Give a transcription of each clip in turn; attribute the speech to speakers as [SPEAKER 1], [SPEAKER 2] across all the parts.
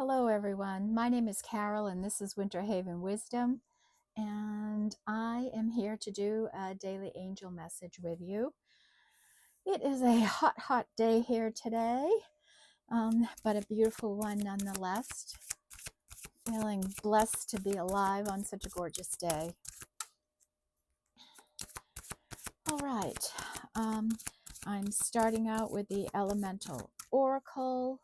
[SPEAKER 1] Hello, everyone. My name is Carol, and this is Winter Haven Wisdom. And I am here to do a daily angel message with you. It is a hot, hot day here today, but a beautiful one nonetheless. Feeling blessed to be alive on such a gorgeous day. All right. I'm starting out with the Elemental Oracle.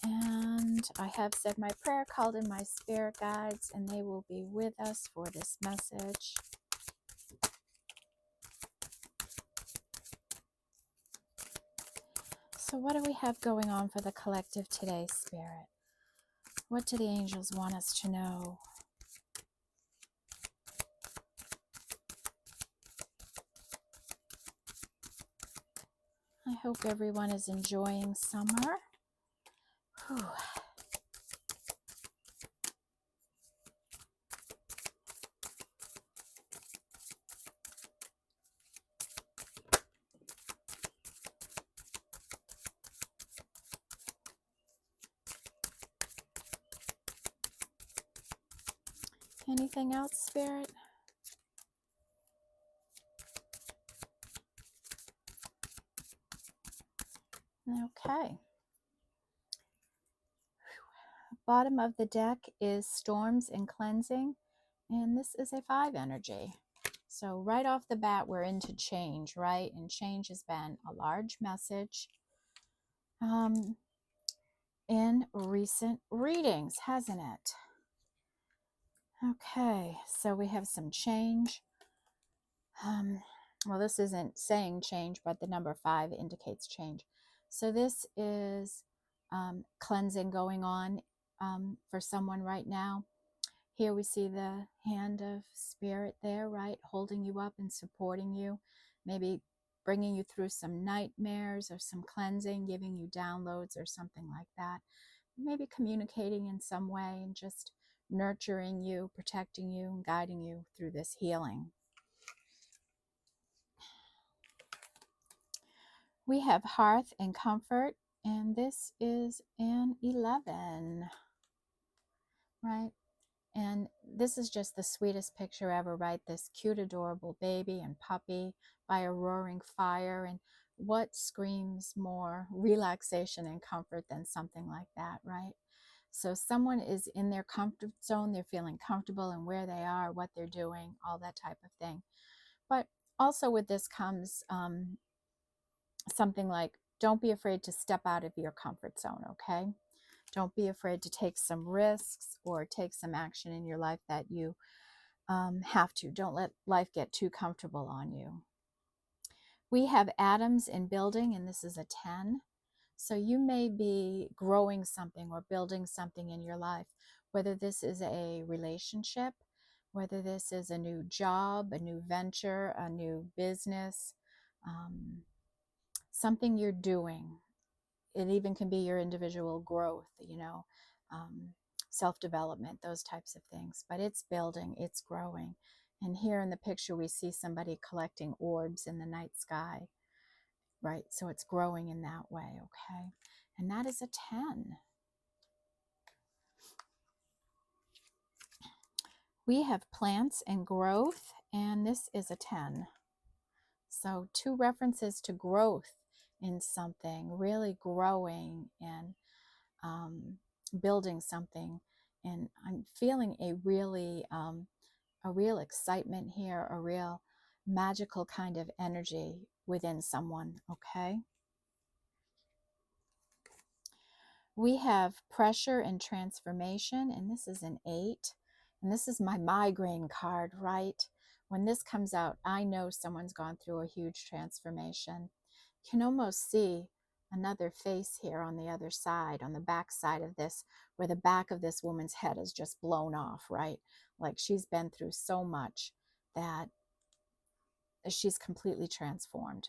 [SPEAKER 1] And I have said my prayer, called in my spirit guides, and they will be with us for this message. So what do we have going on for the collective today, Spirit? What do the angels want us to know? I hope everyone is enjoying summer. Whew. Anything else, Spirit? Okay. Bottom of the deck is Storms and Cleansing, and this is a 5 energy. So right off the bat, we're into change, right? And change has been a large message in recent readings, hasn't it? Okay, so we have some change. Well, this isn't saying change, but the number 5 indicates change. So this is cleansing going on for someone right now. Here we see the hand of spirit there, right? Holding you up and supporting you, maybe bringing you through some nightmares or some cleansing, giving you downloads or something like that. Maybe communicating in some way and just nurturing you, protecting you, and guiding you through this healing. We have Hearth and Comfort, and this is an 11, right? And this is just the sweetest picture ever, right? This cute, adorable baby and puppy by a roaring fire. And what screams more relaxation and comfort than something like that, right? So someone is in their comfort zone. They're feeling comfortable in where they are, what they're doing, all that type of thing. But also with this comes something like, don't be afraid to step out of your comfort zone, okay? Don't be afraid to take some risks or take some action in your life that you have to. Don't let life get too comfortable on you. We have atoms in building, and this is a 10. So you may be growing something or building something in your life, whether this is a relationship, whether this is a new job, a new venture, a new business, something you're doing. It even can be your individual growth, self-development, those types of things. But it's building, it's growing. And here in the picture, we see somebody collecting orbs in the night sky, right? So it's growing in that way, okay? And that is a 10. We have plants and growth, and this is a 10. So 2 references to growth in something, really growing and building something. And I'm feeling a real excitement here, a real magical kind of energy within someone, okay? We have pressure and transformation, and this is an 8. And this is my migraine card, right? When this comes out, I know someone's gone through a huge transformation. You can almost see another face here on the other side, on the back side of this, where the back of this woman's head is just blown off, right? Like she's been through so much that she's completely transformed.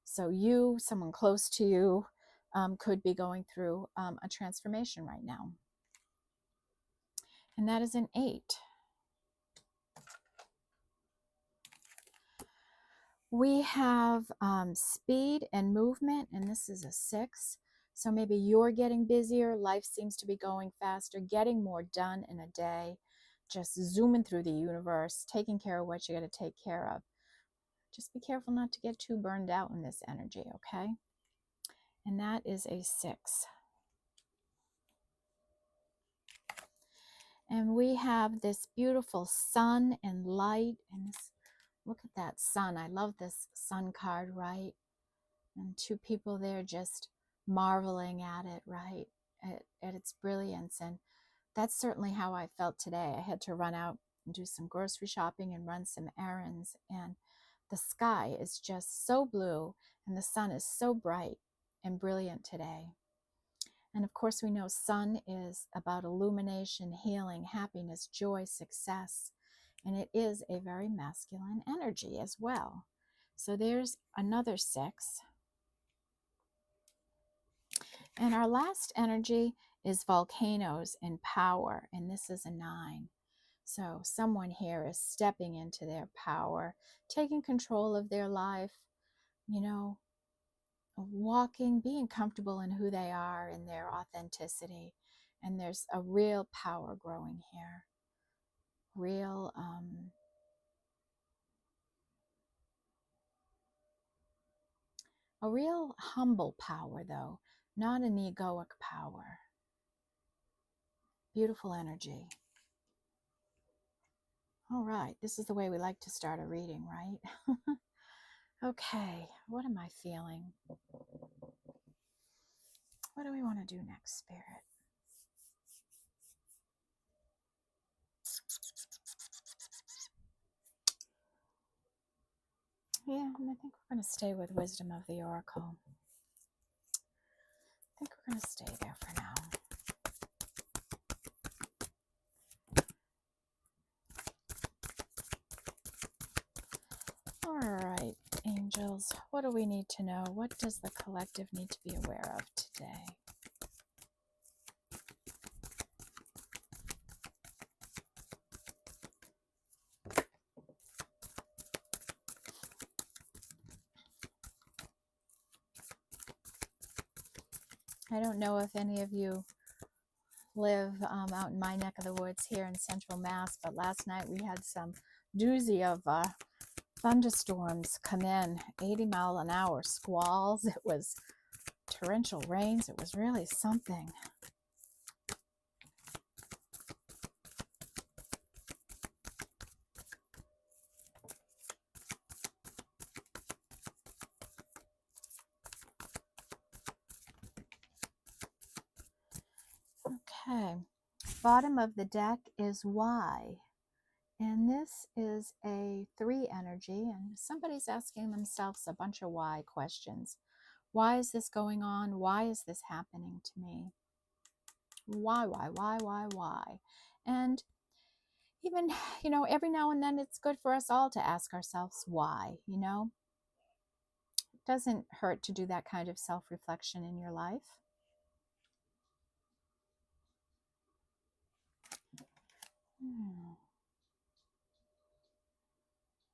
[SPEAKER 1] So you, someone close to you, could be going through a transformation right now. And that is an 8. We have speed and movement, and this is a 6. So maybe you're getting busier, life seems to be going faster, getting more done in a day, just zooming through the universe, taking care of what you got to take care of. Just be careful not to get too burned out in this energy, okay? And that is a 6. And we have this beautiful sun and light, and this, look at that sun. I love this sun card, right? And 2 people there just marveling at it, right? At its brilliance. And that's certainly how I felt today. I had to run out and do some grocery shopping and run some errands. And the sky is just so blue and the sun is so bright and brilliant today. And of course, we know sun is about illumination, healing, happiness, joy, success. And it is a very masculine energy as well. So there's another 6. And our last energy is volcanoes and power. And this is a 9. So someone here is stepping into their power, taking control of their life, you know, walking, being comfortable in who they are, in their authenticity. And there's a real power growing here. A real humble power, though, not an egoic power. Beautiful energy. All right, this is the way we like to start a reading, right? Okay, what am I feeling? What do we want to do next, Spirit? Yeah, I think we're going to stay with Wisdom of the Oracle. I think we're going to stay there for now. All right, angels, what do we need to know? What does the collective need to be aware of today? I don't know if any of you live out in my neck of the woods here in Central Mass, but last night we had some doozy of thunderstorms come in, 80-mile-an-hour squalls. It was torrential rains. It was really something. Okay, bottom of the deck is why. And this is a 3 energy, and somebody's asking themselves a bunch of why questions. Why is this going on? Why is this happening to me? Why? And even, every now and then it's good for us all to ask ourselves why, It doesn't hurt to do that kind of self-reflection in your life.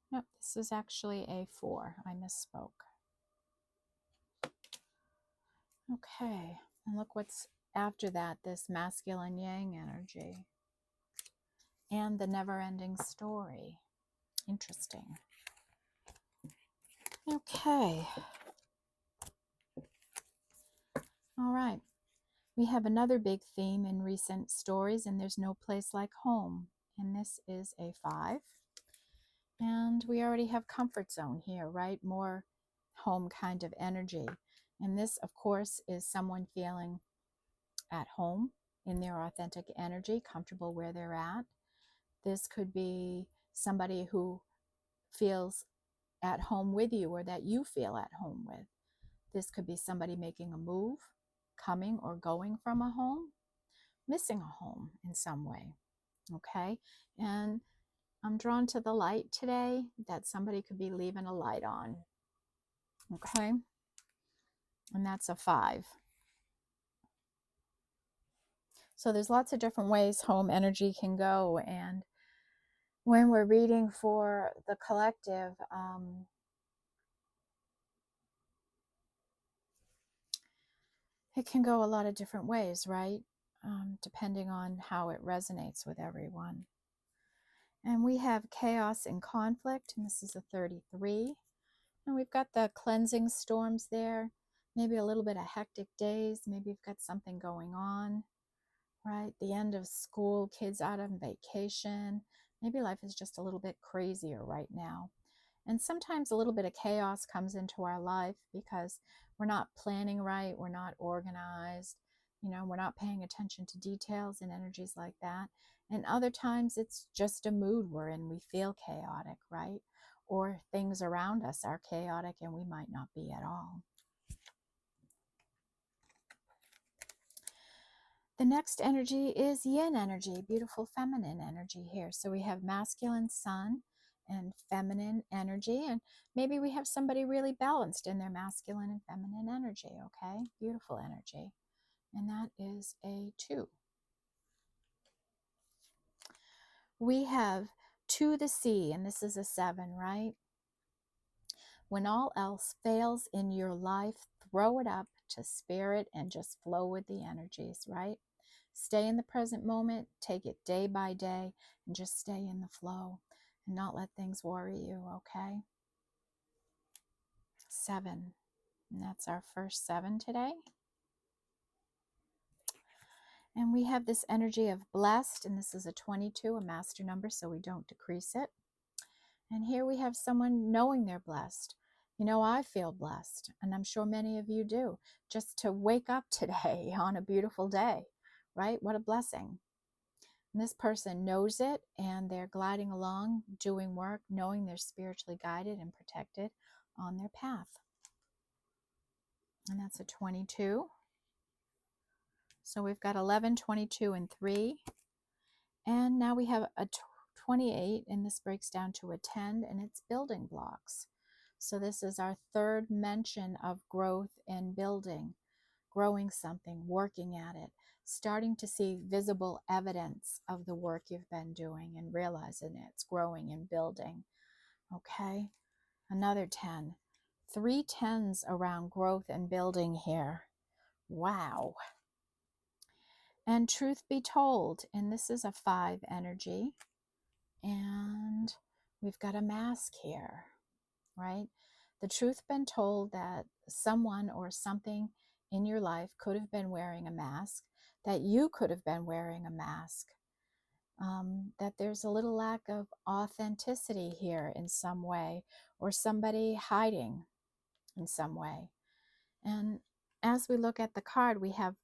[SPEAKER 1] Nope, this is actually a 4. I misspoke. Okay, and look what's after that, this masculine yang energy. And the never-ending story. Interesting. Okay. All right. We have another big theme in recent stories, and there's no place like home. And this is a 5. And we already have comfort zone here, right? More home kind of energy. And this, of course, is someone feeling at home in their authentic energy, comfortable where they're at. This could be somebody who feels at home with you, or that you feel at home with. This could be somebody making a move, coming or going from a home, missing a home in some way. Okay, and I'm drawn to the light today, that somebody could be leaving a light on. Okay, and that's a 5. So there's lots of different ways home energy can go, and when we're reading for the collective, it can go a lot of different ways, right? Depending on how it resonates with everyone. And we have chaos and conflict, and this is a 33. And we've got the cleansing storms there, maybe a little bit of hectic days, maybe you've got something going on, right? The end of school, kids out on vacation. Maybe life is just a little bit crazier right now. And sometimes a little bit of chaos comes into our life because we're not planning right, we're not organized, we're not paying attention to details and energies like that. And other times it's just a mood we're in, we feel chaotic, right? Or things around us are chaotic and we might not be at all. The next energy is yin energy, beautiful feminine energy here. So we have masculine sun and feminine energy, and maybe we have somebody really balanced in their masculine and feminine energy, okay? Beautiful energy. And that is a 2. We have to the sea, and this is a 7, right? When all else fails in your life, throw it up to spirit and just flow with the energies, right? Stay in the present moment, take it day by day, and just stay in the flow and not let things worry you, okay? 7. And that's our first 7 today. And we have this energy of blessed, and this is a 22, a master number, so we don't decrease it. And here we have someone knowing they're blessed. I feel blessed, and I'm sure many of you do, just to wake up today on a beautiful day, right? What a blessing. And this person knows it, and they're gliding along, doing work, knowing they're spiritually guided and protected on their path. And that's a 22. So we've got 11, 22, and 3. And now we have a 28, and this breaks down to a 10, and it's building blocks. So this is our third mention of growth and building, growing something, working at it, starting to see visible evidence of the work you've been doing and realizing it's growing and building. Okay, another 10. 3 10s around growth and building here. Wow. And truth be told, and this is a 5 energy, and we've got a mask here, right? The truth been told that someone or something in your life could have been wearing a mask, that you could have been wearing a mask, that there's a little lack of authenticity here in some way, or somebody hiding in some way. And as we look at the card, we have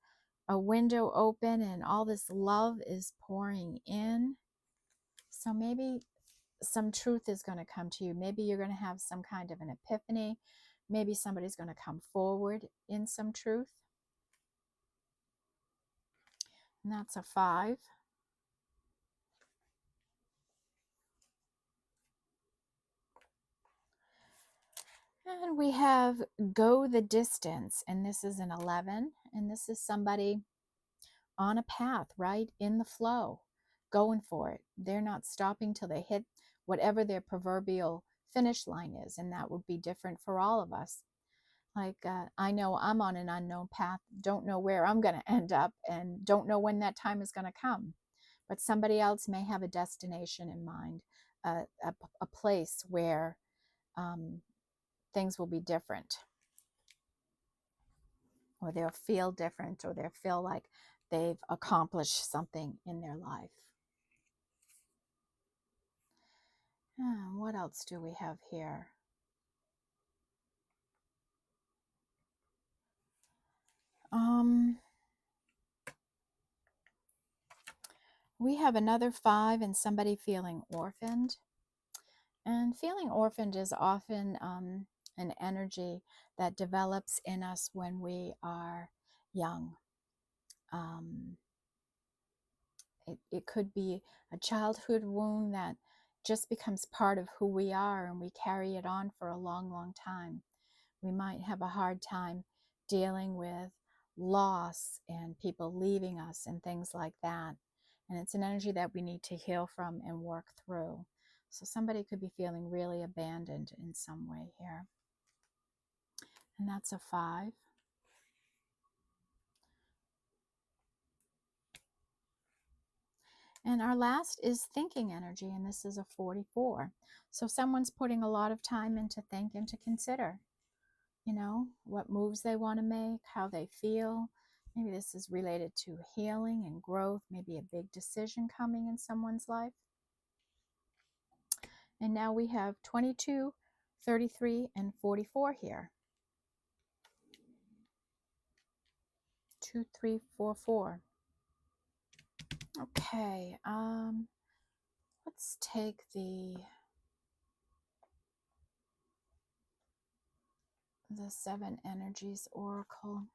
[SPEAKER 1] a window open and all this love is pouring in. So maybe some truth is going to come to you. Maybe you're going to have some kind of an epiphany. Maybe somebody's going to come forward in some truth. And that's a 5. And we have go the distance, and this is an 11. And this is somebody on a path, right? In the flow, going for it. They're not stopping till they hit whatever their proverbial finish line is. And that would be different for all of us. Like, I know I'm on an unknown path, don't know where I'm going to end up, and don't know when that time is going to come. But somebody else may have a destination in mind, a place where things will be different, or they'll feel different, or they'll feel like they've accomplished something in their life. What else do we have here? We have another 5 and somebody feeling orphaned. And feeling orphaned is often an energy that develops in us when we are young. It could be a childhood wound that just becomes part of who we are, and we carry it on for a long, long time. We might have a hard time dealing with loss and people leaving us and things like that. And it's an energy that we need to heal from and work through. So somebody could be feeling really abandoned in some way here. And that's a 5. And our last is thinking energy, and this is a 44. So someone's putting a lot of time into think and to consider, what moves they want to make, how they feel. Maybe this is related to healing and growth, maybe a big decision coming in someone's life. And now we have 22, 33, and 44 here. 2, 3, 4, 4. Okay, let's take the 7 energies oracle.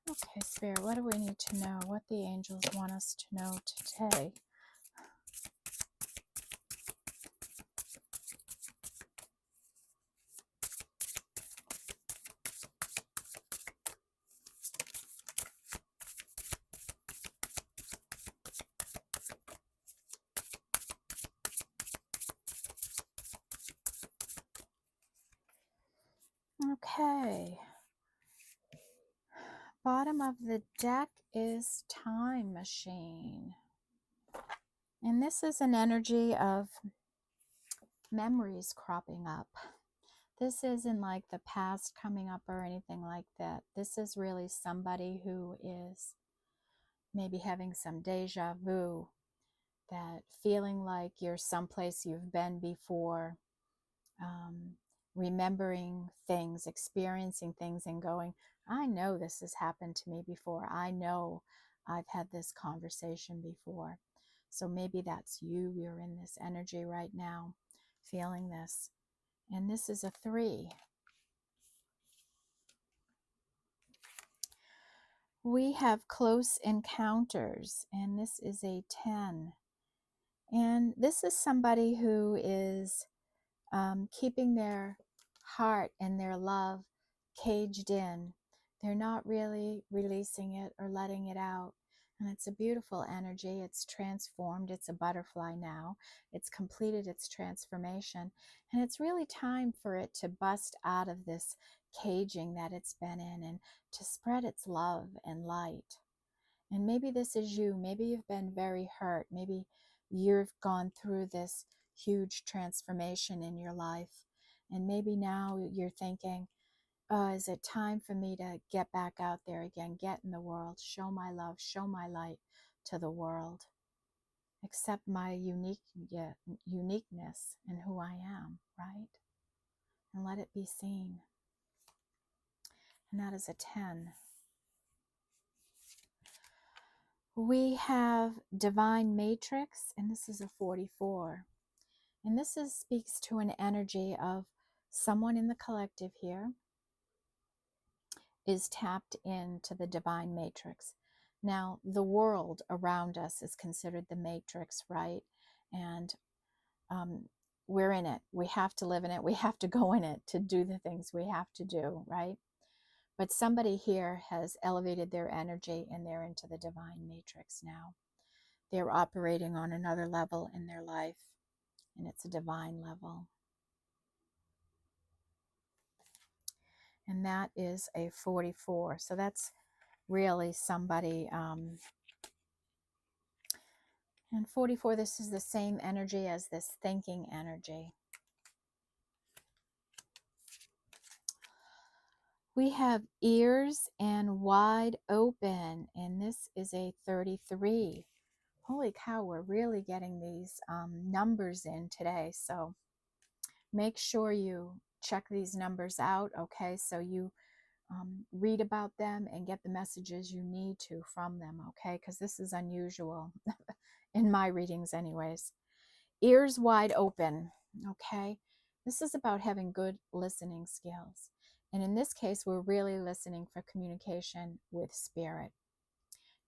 [SPEAKER 1] Okay, Spirit, what do we need to know? What the angels want us to know today? Okay. Bottom of the deck is Time Machine. And this is an energy of memories cropping up. This isn't like the past coming up or anything like that. This is really somebody who is maybe having some deja vu, that feeling like you're someplace you've been before, remembering things, experiencing things, and going, I know this has happened to me before. I know I've had this conversation before. So maybe that's you. You're in this energy right now, feeling this. And this is a 3. We have close encounters, and this is a 10. And this is somebody who is keeping their heart and their love caged in. They're not really releasing it or letting it out. And it's a beautiful energy. It's transformed. It's a butterfly now. It's completed its transformation. And it's really time for it to bust out of this caging that it's been in and to spread its love and light. And maybe this is you. Maybe you've been very hurt. Maybe you've gone through this huge transformation in your life. And maybe now you're thinking, is it time for me to get back out there again, get in the world, show my love, show my light to the world, accept my uniqueness and who I am, right? And let it be seen. And that is a 10. We have Divine Matrix, and this is a 44. And this speaks to an energy of someone in the collective here is tapped into the divine matrix. Now, the world around us is considered the matrix, right? And we're in it. We have to live in it. We have to go in it to do the things we have to do, right? But somebody here has elevated their energy and they're into the divine matrix now. They're operating on another level in their life, and it's a divine level. And that is a 44. So that's really somebody. And 44, this is the same energy as this thinking energy. We have ears and wide open, and this is a 33. Holy cow, we're really getting these numbers in today. So make sure you check these numbers out, okay? So you read about them and get the messages you need to from them, okay? Because this is unusual in my readings anyways. Ears wide open, okay? This is about having good listening skills. And in this case, we're really listening for communication with spirit.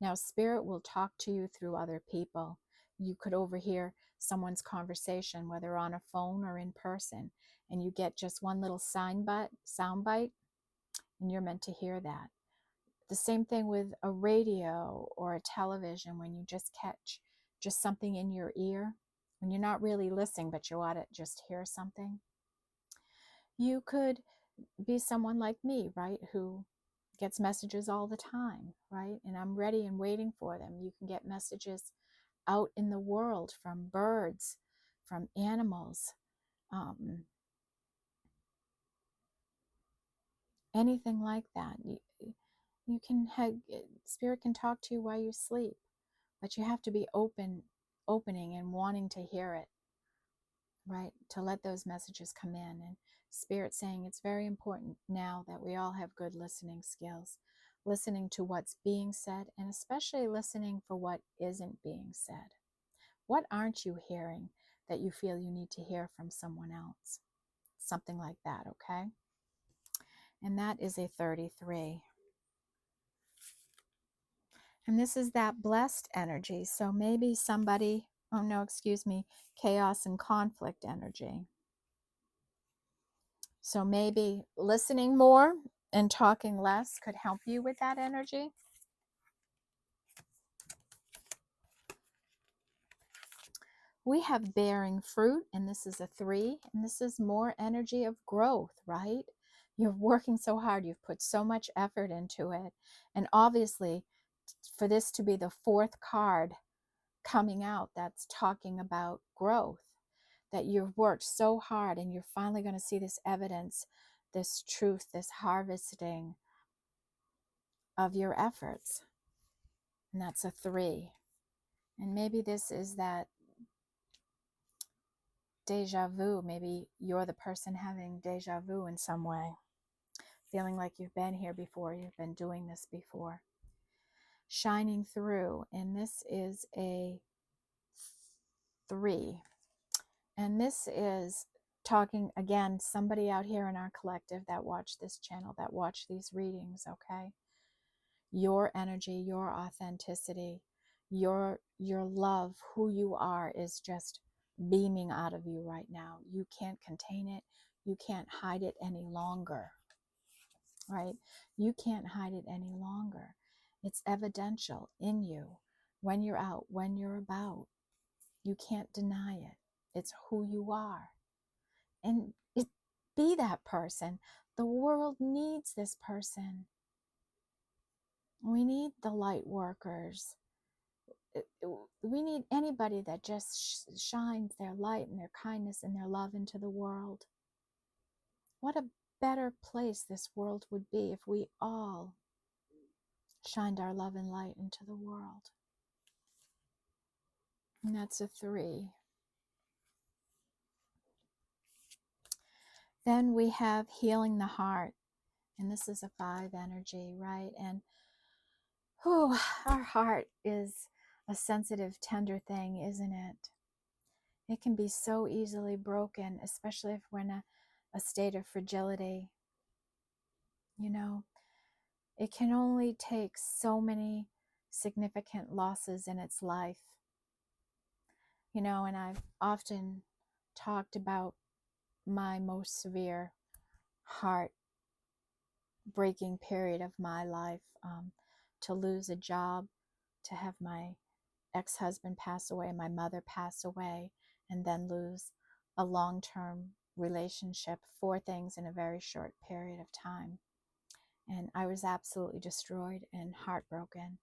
[SPEAKER 1] Now, Spirit will talk to you through other people. You could overhear someone's conversation, whether on a phone or in person, and you get just one little sound bite, and you're meant to hear that. The same thing with a radio or a television, when you just catch just something in your ear, when you're not really listening, but you ought to just hear something. You could be someone like me, right, who gets messages all the time, right? And I'm ready and waiting for them. You can get messages out in the world from birds, from animals, anything like that. You can have, Spirit can talk to you while you sleep, but you have to be opening and wanting to hear it, right? To let those messages come in. And Spirit saying it's very important now that we all have good listening skills, listening to what's being said, and especially listening for what isn't being said. What aren't you hearing that you feel you need to hear from someone else? Something like that, okay? And that is a 33. And this is that blessed energy. So maybe somebody, oh no, excuse me, chaos and conflict energy. So maybe listening more and talking less could help you with that energy. We have bearing fruit, and this is a 3, and this is more energy of growth, right? You're working so hard, you've put so much effort into it. And obviously, for this to be the 4th card coming out, that's talking about growth, that you've worked so hard and you're finally going to see this evidence, this truth, this harvesting of your efforts. And that's a 3. And maybe this is that deja vu. Maybe you're the person having deja vu in some way, feeling like you've been here before, you've been doing this before. Shining through, and this is a 3. And this is talking, again, somebody out here in our collective that watch this channel, that watch these readings, okay? Your energy, your authenticity, your love, who you are is just beaming out of you right now. You can't contain it. You can't hide it any longer, right? You can't hide it any longer. It's evidential in you when you're out, when you're about. You can't deny it. It's who you are. And be that person. The world needs this person. We need the light workers. We need anybody that just shines their light and their kindness and their love into the world. What a better place this world would be if we all shined our love and light into the world. And that's a 3. Then we have healing the heart. And this is a 5 energy, right? And our heart is a sensitive, tender thing, isn't it? It can be so easily broken, especially if we're in a state of fragility. You know, it can only take so many significant losses in its life. You know, and I've often talked about my most severe heart breaking period of my life, to lose a job, to have my ex-husband pass away, my mother pass away, and then lose a long-term relationship, 4 things in a very short period of time. And I was absolutely destroyed and heartbroken.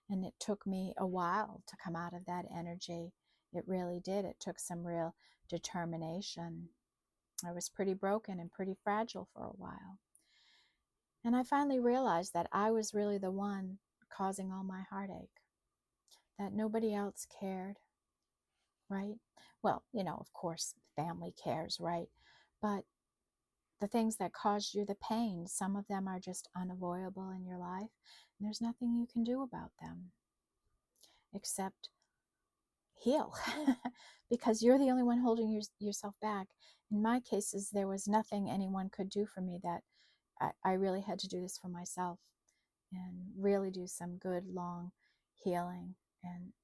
[SPEAKER 1] And it took me a while to come out of that energy. It really did. It took some real determination. I was pretty broken and pretty fragile for a while. And I finally realized that I was really the one causing all my heartache, that nobody else cared, right? Well, you know, of course, family cares, right? But the things that caused you the pain, some of them are just unavoidable in your life, and there's nothing you can do about them except heal, because you're the only one holding yourself back. In my cases, there was nothing anyone could do for me. That I really had to do this for myself and really do some good, long, healing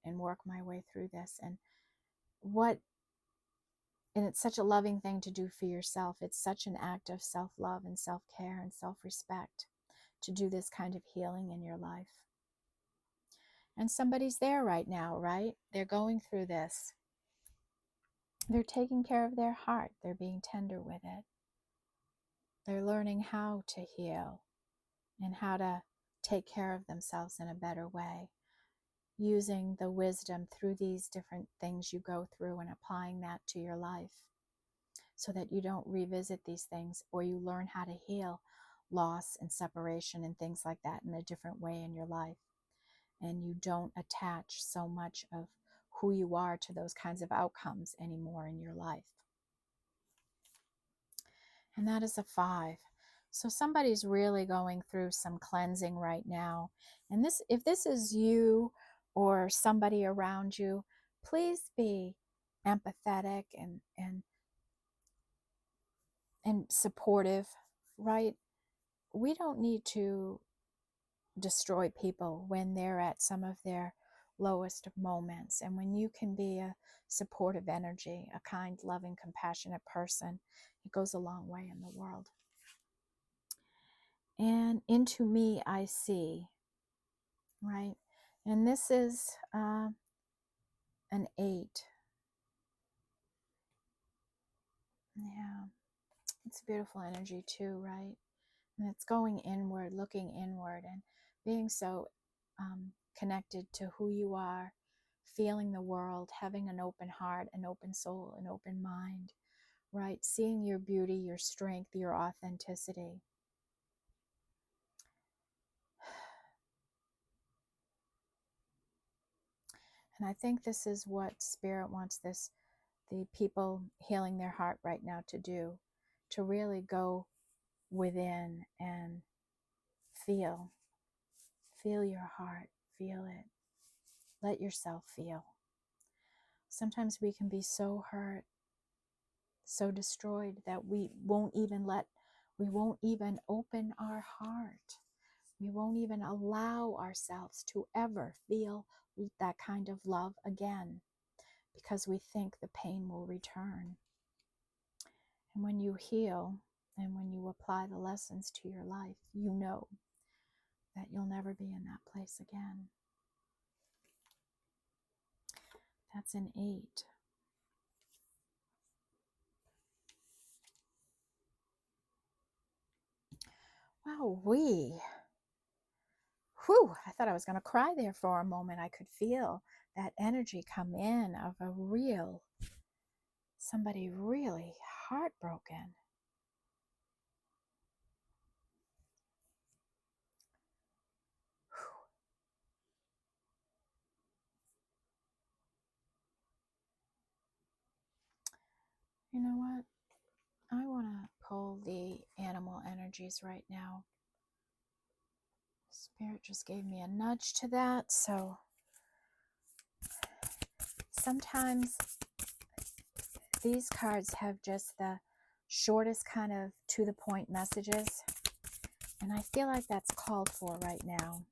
[SPEAKER 1] and work my way through this. And it's such a loving thing to do for yourself. It's such an act of self-love and self-care and self-respect to do this kind of healing in your life. And somebody's there right now, right? They're going through this. They're taking care of their heart. They're being tender with it. They're learning how to heal and how to take care of themselves in a better way, using the wisdom through these different things you go through and applying that to your life so that you don't revisit these things, or you learn how to heal loss and separation and things like that in a different way in your life. And you don't attach so much of who you are to those kinds of outcomes anymore in your life. And that is a 5. So somebody's really going through some cleansing right now. And this, if this is you or somebody around you, please be empathetic and supportive, right? We don't need to destroy people when they're at some of their lowest moments. And when you can be a supportive energy, a kind, loving, compassionate person, it goes a long way in the world. And into me I see, right? And this is an 8. Yeah, it's beautiful energy too, right? And it's going inward, looking inward, and being so connected to who you are, feeling the world, having an open heart, an open soul, an open mind, right? Seeing your beauty, your strength, your authenticity. And I think this is what Spirit wants the people healing their heart right now to do, to really go within and feel your heart, feel it, let yourself feel. Sometimes we can be so hurt, so destroyed that we won't even open our heart. We won't even allow ourselves to ever feel that kind of love again, because we think the pain will return. And when you heal and when you apply the lessons to your life, you know that you'll never be in that place again. That's an 8. Wow, whew, I thought I was going to cry there for a moment. I could feel that energy come in of somebody really heartbroken. You know what? I want to pull the animal energies right now. Spirit just gave me a nudge to that. So sometimes these cards have just the shortest kind of to the point messages. And I feel like that's called for right now.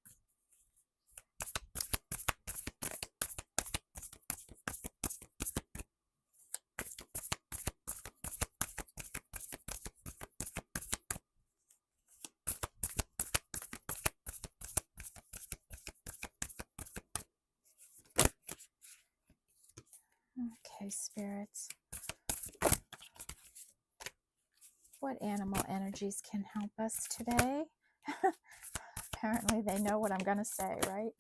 [SPEAKER 1] Okay, spirits. What animal energies can help us today? Apparently they know what I'm going to say, right?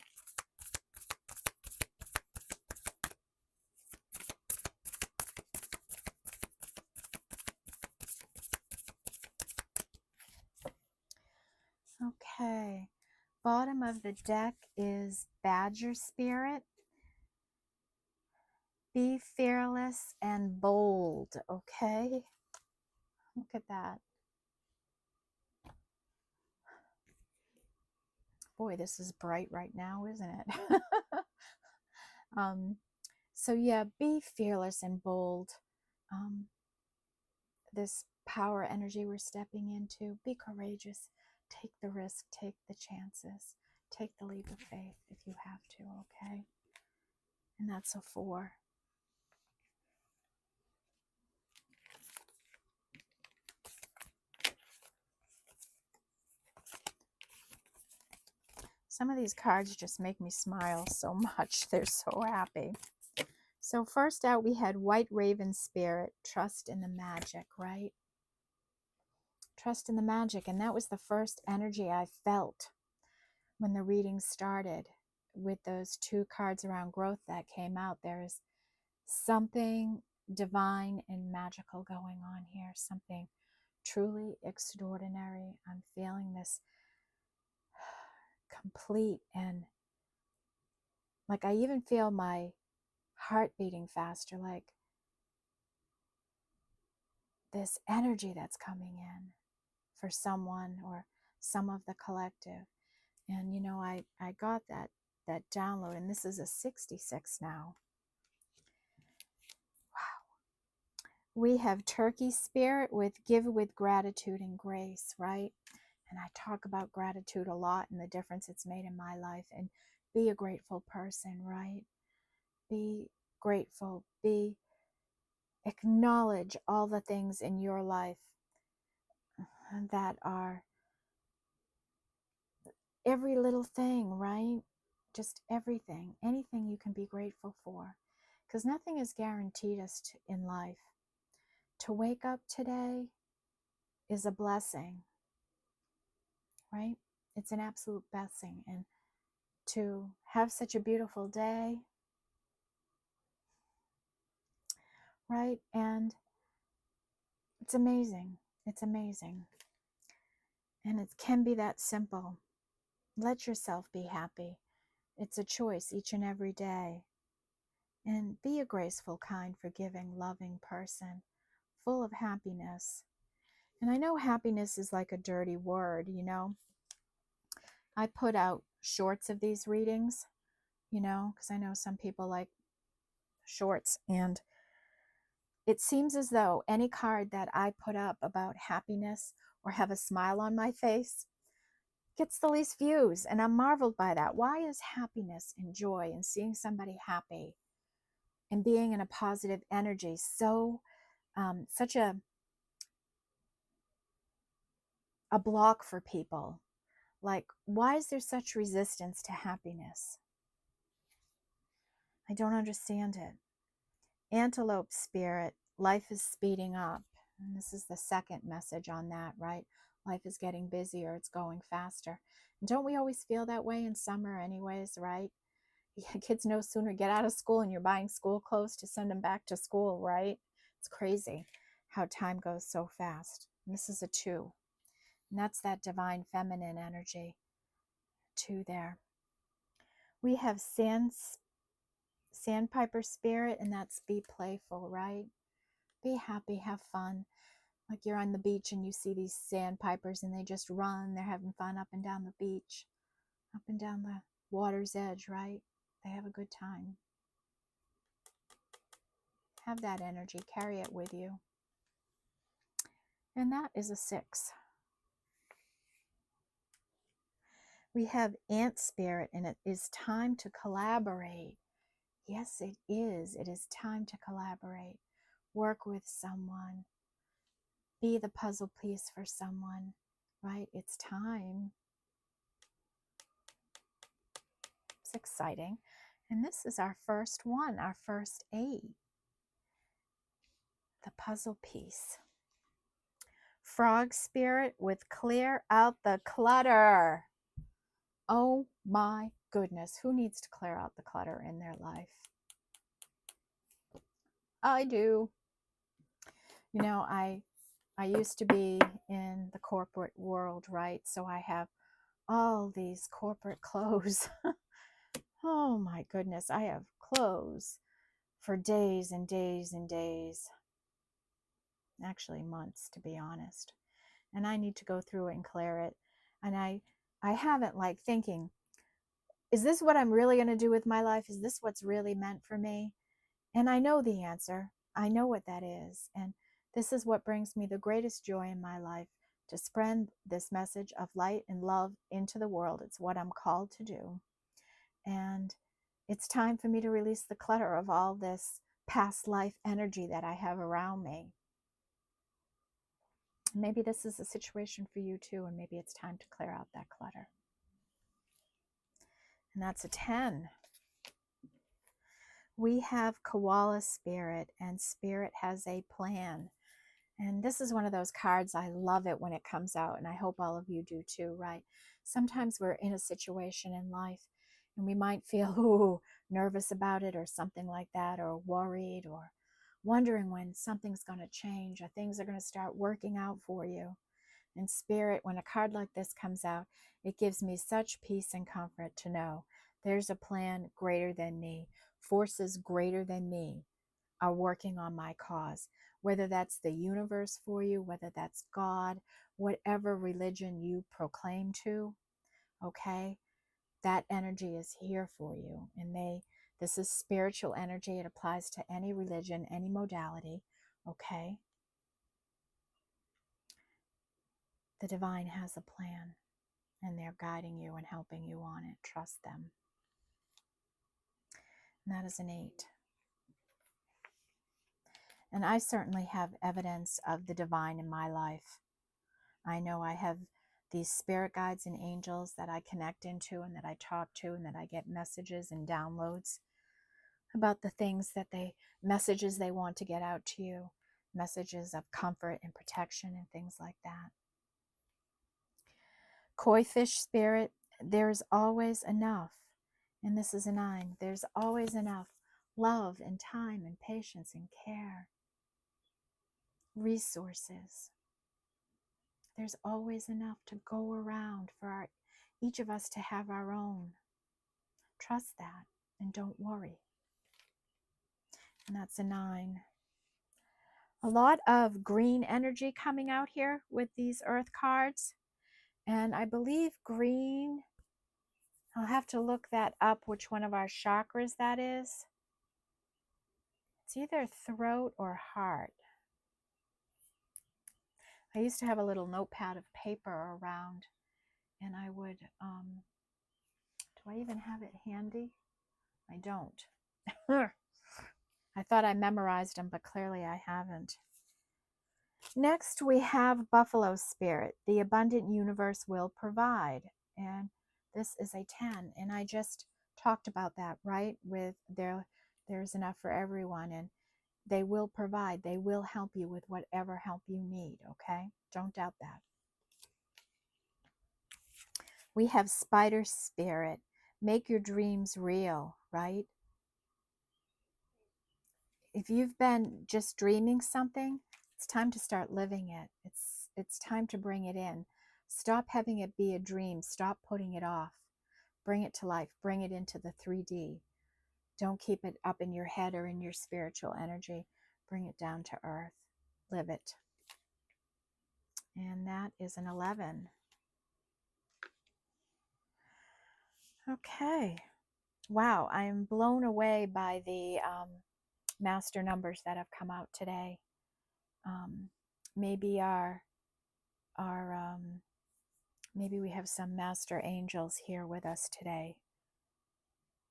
[SPEAKER 1] Okay. Bottom of the deck is Badger Spirit. Be fearless and bold, okay? Look at that. Boy, this is bright right now, isn't it? So yeah, be fearless and bold. This power energy we're stepping into, be courageous. Take the risk, take the chances, take the leap of faith if you have to, okay? And that's a 4. Some of these cards just make me smile so much. They're so happy. So first out, we had White Raven Spirit, trust in the magic, right? Trust in the magic. And that was the first energy I felt when the reading started with those 2 cards around growth that came out. There is something divine and magical going on here, something truly extraordinary. I'm feeling this complete, and like I even feel my heart beating faster, like this energy that's coming in for someone or some of the collective. And you know, I got that download, and this is a 66 now. Wow. We have Turkey Spirit with give with gratitude and grace, right? And I talk about gratitude a lot and the difference it's made in my life. And be a grateful person, right? Be grateful. Acknowledge all the things in your life that are every little thing, right? Just everything, anything you can be grateful for, because nothing is guaranteed us in life. To wake up today is a blessing, right? It's an absolute blessing. And to have such a beautiful day, right? And it's amazing. It's amazing. And it can be that simple. Let yourself be happy. It's a choice each and every day. And be a graceful, kind, forgiving, loving person, full of happiness. And I know happiness is like a dirty word, you know. I put out shorts of these readings, you know, because I know some people like shorts. And it seems as though any card that I put up about happiness or have a smile on my face gets the least views. And I'm marveled by that. Why is happiness and joy and seeing somebody happy and being in a positive energy so such a block for people? Like, why is there such resistance to happiness? I don't understand it. Antelope Spirit, life is speeding up. And this is the second message on that, right? Life is getting busier, it's going faster. And don't we always feel that way in summer anyways, right? Kids no sooner get out of school and you're buying school clothes to send them back to school, right? It's crazy how time goes so fast. And this is a 2. And that's that divine feminine energy. 2 there. We have Sandpiper Spirit, and that's be playful, right? Be happy, have fun. Like you're on the beach and you see these sandpipers and they just run. They're having fun up and down the beach, up and down the water's edge, right? They have a good time. Have that energy, carry it with you. And that is a 6. We have Ant Spirit, and it is time to collaborate. Yes, it is. It is time to collaborate. Work with someone. Be the puzzle piece for someone, right? It's time. It's exciting. And this is our first one, our first 8. The puzzle piece. Frog Spirit with clear out the clutter. Oh my goodness, who needs to clear out the clutter in their life? I do. You know, I used to be in the corporate world, right? So I have all these corporate clothes. Oh my goodness, I have clothes for days and days and days. Actually months, to be honest. And I need to go through and clear it. And I haven't, like, thinking, is this what I'm really going to do with my life? Is this what's really meant for me? And I know the answer. I know what that is. And this is what brings me the greatest joy in my life, to spread this message of light and love into the world. It's what I'm called to do. And it's time for me to release the clutter of all this past life energy that I have around me. Maybe this is a situation for you too, and maybe it's time to clear out that clutter. And that's a 10. We have Koala Spirit, and Spirit has a plan. And this is one of those cards, I love it when it comes out, and I hope all of you do too, right? Sometimes we're in a situation in life, and we might feel nervous about it or something like that, or worried, or wondering when something's going to change, or things are going to start working out for you. And Spirit, when a card like this comes out, it gives me such peace and comfort to know there's a plan greater than me. Forces greater than me are working on my cause. Whether that's the universe for you, whether that's God, whatever religion you proclaim to, okay, that energy is here for you. And this is spiritual energy. It applies to any religion, any modality, okay? The divine has a plan, and they're guiding you and helping you on it. Trust them. And that is an 8. And I certainly have evidence of the divine in my life. I know I have these spirit guides and angels that I connect into and that I talk to, and that I get messages and downloads about the things that messages they want to get out to you, messages of comfort and protection and things like that. Koi fish spirit, there's always enough. And this is a 9. There's always enough love and time and patience and care. Resources. There's always enough to go around for each of us to have our own. Trust that and don't worry. And that's a 9. A lot of green energy coming out here with these earth cards. And I believe green, I'll have to look that up, which one of our chakras that is. It's either throat or heart. I used to have a little notepad of paper around, and I would, do I even have it handy? I don't. I thought I memorized them, but clearly I haven't. Next, we have Buffalo Spirit. The abundant universe will provide. And this is a 10. And I just talked about that, right? With there's enough for everyone. And they will provide. They will help you with whatever help you need, okay? Don't doubt that. We have Spider Spirit. Make your dreams real, right? If you've been just dreaming something, it's time to start living it. It's time to bring it in. Stop having it be a dream. Stop putting it off. Bring it to life. Bring it into the 3D. Don't keep it up in your head or in your spiritual energy. Bring it down to earth. Live it. And that is an 11. Okay. Wow, I am blown away by the master numbers that have come out today. Maybe maybe we have some master angels here with us today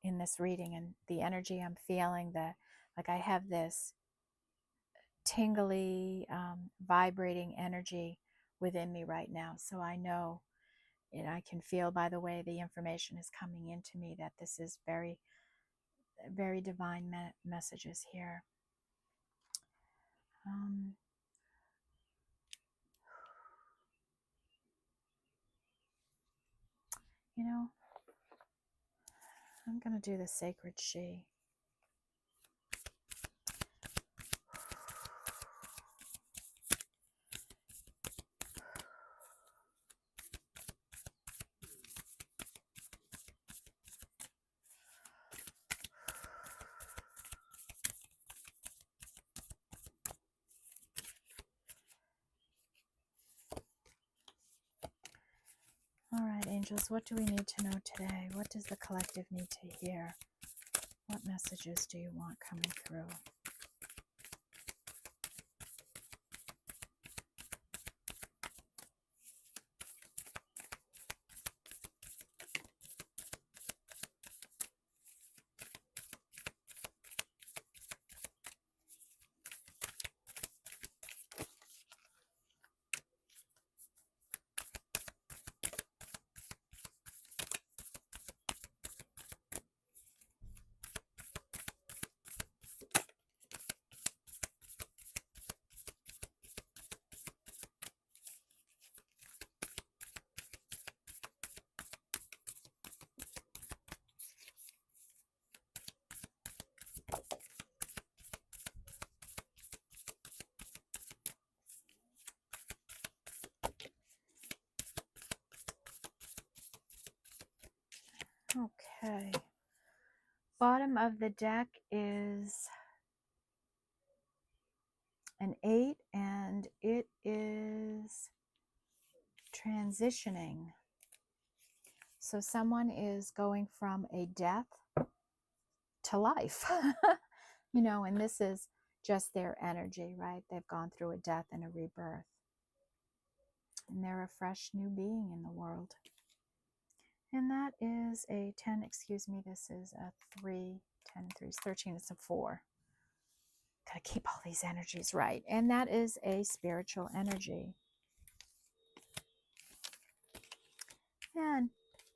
[SPEAKER 1] in this reading, and the energy I'm feeling, like I have this tingly, vibrating energy within me right now. So I know, and I can feel by the way the information is coming into me, that this is very, very divine messages here. You know, I'm going to do the Sacred She. All right, angels, what do we need to know today? What does the collective need to hear? What messages do you want coming through? Okay. Bottom of the deck is an 8, and it is transitioning. So someone is going from a death to life, you know, and this is just their energy, right? They've gone through a death and a rebirth, and they're a fresh new being in the world. And that is a 10, excuse me, this is a 3, 10, 3 is 13, it's a 4. Gotta keep all these energies right. And that is a spiritual energy. And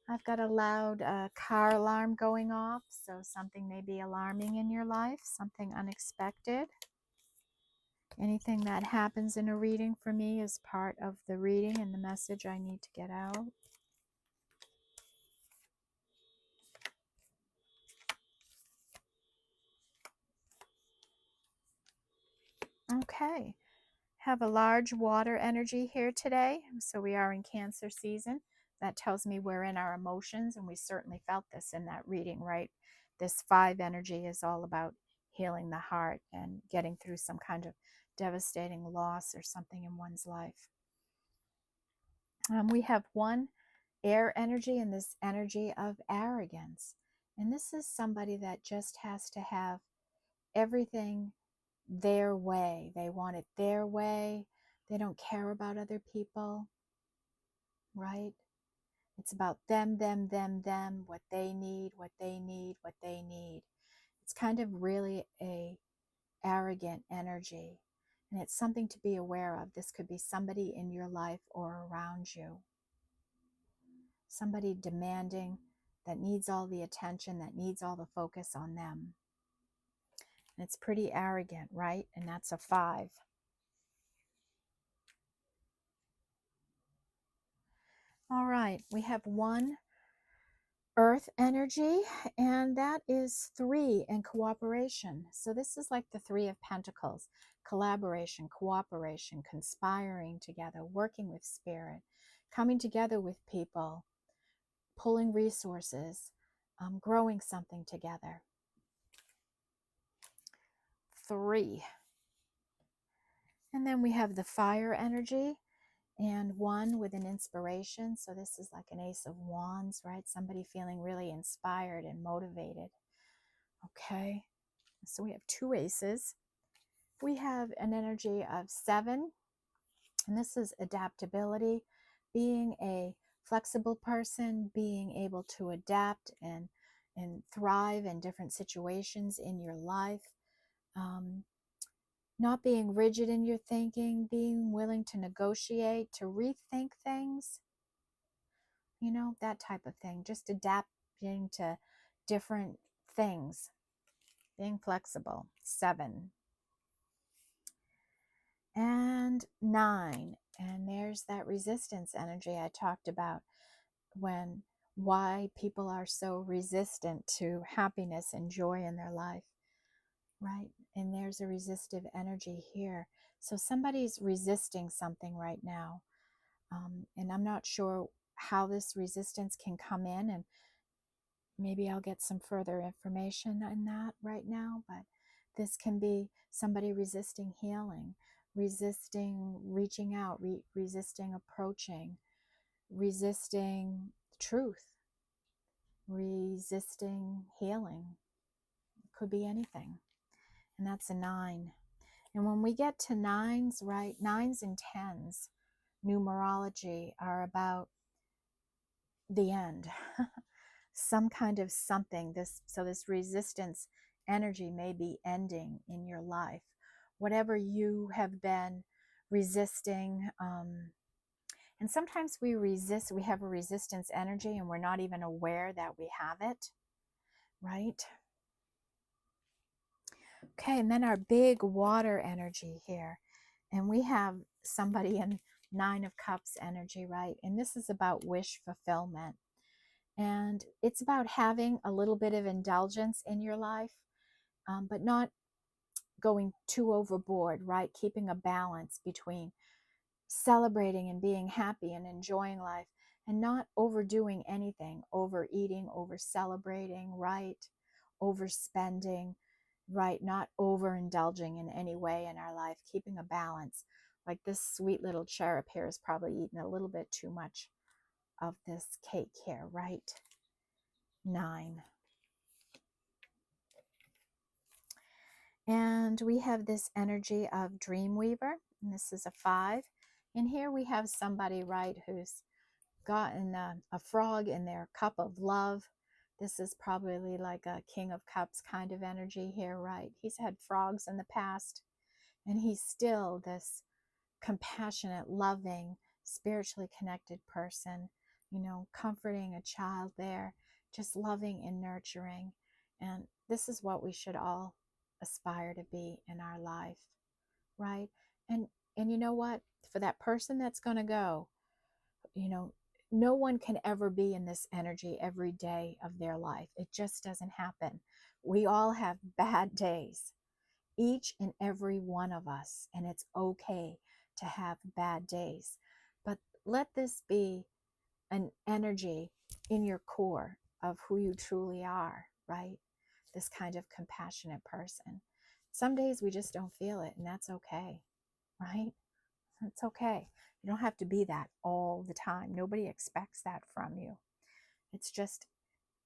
[SPEAKER 1] I've got a loud car alarm going off, so something may be alarming in your life, something unexpected. Anything that happens in a reading for me is part of the reading and the message I need to get out. Okay, have a large water energy here today, so we are in Cancer season. That tells me we're in our emotions, and we certainly felt this in that reading, right? This 5 energy is all about healing the heart and getting through some kind of devastating loss or something in one's life. We have 1 air energy, and this energy of arrogance. And this is somebody that just has to have everything their way. They want it their way. They don't care about other people, right? It's about them, what they need, what they need, what they need. It's kind of really a arrogant energy, and it's something to be aware of. This could be somebody in your life or around you. Somebody demanding, that needs all the attention, that needs all the focus on them. And it's pretty arrogant, right? And that's a 5. All right, we have 1 earth energy, and that is 3 in cooperation. So this is like the 3 of Pentacles: collaboration, cooperation, conspiring together, working with spirit, coming together with people, pulling resources, growing something together. 3. And then we have the fire energy, and 1 with an inspiration. So this is like an Ace of Wands, right? Somebody feeling really inspired and motivated. Okay, so we have 2 aces. We have an energy of 7, and this is adaptability, being a flexible person, being able to adapt and thrive in different situations in your life. Not being rigid in your thinking, being willing to negotiate, to rethink things, you know, that type of thing. Just adapting to different things, being flexible. 7. And 9. And there's that resistance energy I talked about, why people are so resistant to happiness and joy in their life, right? And there's a resistive energy here. So somebody's resisting something right now. And I'm not sure how this resistance can come in, and maybe I'll get some further information on that right now, but this can be somebody resisting healing, resisting reaching out, resisting approaching, resisting truth, resisting healing. It could be anything. And that's a 9. And when we get to 9s, right, 9s and 10s, numerology, are about the end. Some kind of something. This resistance energy may be ending in your life. Whatever you have been resisting, and sometimes we have a resistance energy and we're not even aware that we have it, right? Okay, and then our big water energy here. And we have somebody in 9 of Cups energy, right? And this is about wish fulfillment. And it's about having a little bit of indulgence in your life, but not going too overboard, right? Keeping a balance between celebrating and being happy and enjoying life, and not overdoing anything, overeating, over celebrating, right? Overspending, right? Not overindulging in any way in our life, keeping a balance. Like this sweet little cherub here is probably eating a little bit too much of this cake here, right? 9. And we have this energy of Dreamweaver, and this is a 5. And here we have somebody, right, who's gotten a frog in their cup of love. This is probably like a King of Cups kind of energy here, right? He's had frogs in the past, and he's still this compassionate, loving, spiritually connected person, you know, comforting a child there, just loving and nurturing. And this is what we should all aspire to be in our life, right? And and you know what? For that person that's going to go, you know, no one can ever be in this energy every day of their life. It just doesn't happen. We all have bad days, each and every one of us, and it's okay to have bad days. But let this be an energy in your core of who you truly are, right? This kind of compassionate person. Some days we just don't feel it, and that's okay, right? It's okay. You don't have to be that all the time. Nobody expects that from you. It's just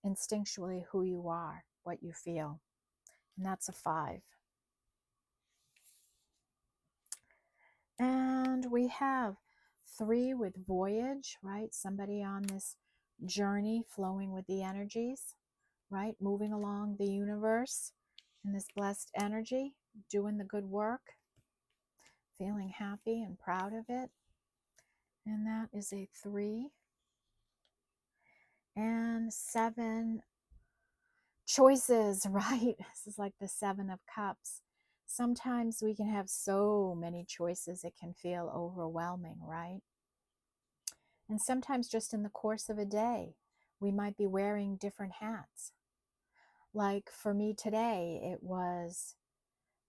[SPEAKER 1] instinctually who you are, what you feel. And that's a 5. And we have 3 with voyage, right? Somebody on this journey flowing with the energies, right? Moving along the universe in this blessed energy, doing the good work, feeling happy and proud of it. And that is a 3. And 7, choices, right? This is like the 7 of Cups. Sometimes we can have so many choices, it can feel overwhelming, right? And sometimes just in the course of a day, we might be wearing different hats. Like for me today, it was,